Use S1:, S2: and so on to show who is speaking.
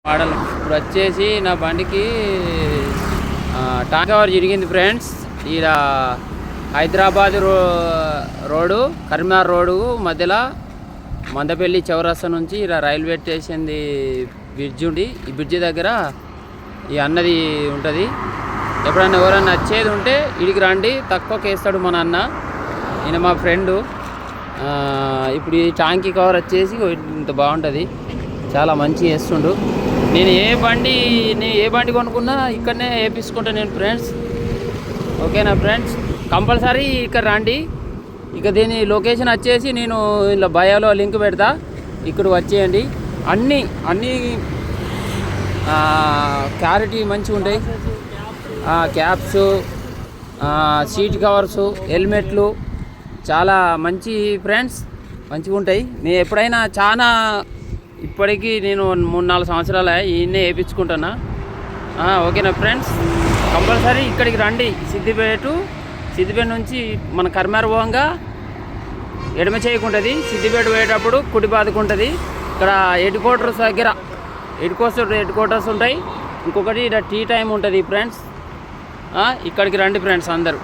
S1: Model ఇప్పుడు వచ్చేసి నా బండికి టాంక్ కవర్ జరిగింది ఫ్రెండ్స్. ఈడ హైదరాబాద్ రోడ్డు కరీంనగర్ రోడ్డు మధ్యలో మందపల్లి చౌరస్తా నుంచి ఇలా రైల్వే స్టేషన్ బ్రిడ్జ్ ఉంది. ఈ బ్రిడ్జి దగ్గర ఈ అన్నది ఉంటుంది. ఎప్పుడన్నా ఎవరన్నా వచ్చేది ఉంటే ఇడికి రండి, తక్కువకి వేస్తాడు మన అన్న. ఈయన మా ఫ్రెండు. ఇప్పుడు ఈ టాంకీ కవర్ వచ్చేసి ఇంత బాగుంటుంది, చాలా మంచి వేస్తుండు. నేను ఏ బండి కొనుక్కున్నా ఇక్కడనే వేపించుకుంటా నేను ఫ్రెండ్స్. ఓకేనా ఫ్రెండ్స్, కంపల్సరీ ఇక్కడ రండి. ఇక దీని లొకేషన్ వచ్చేసి నేను ఇలా బయోలో లింక్ పెడతా, ఇక్కడ వచ్చేయండి. అన్నీ క్లారిటీ మంచిగా ఉంటాయి. క్యాప్స్, సీట్ కవర్సు, హెల్మెట్లు చాలా మంచి ఫ్రెండ్స్, మంచిగా ఉంటాయి. నేను ఎప్పుడైనా చాలా ఇప్పటికీ నేను 3-4 సంవత్సరాలు ఈయన్నే వేయించుకుంటున్నా. ఓకేనా ఫ్రెండ్స్, కంపల్సరీ ఇక్కడికి రండి. సిద్దిపేట నుంచి మన కరీంనగర్ పోగా ఎడమ చేయకుంటుంది, సిద్దిపేట పోయేటప్పుడు కుడి బాదుకుంటుంది. ఇక్కడ హెడ్ క్వార్టర్స్ దగ్గర హెడ్ క్వార్టర్స్ ఉంటాయి. ఇంకొకటి ఇక్కడ టీ టైం ఉంటుంది ఫ్రెండ్స్. ఇక్కడికి రండి ఫ్రెండ్స్ అందరూ.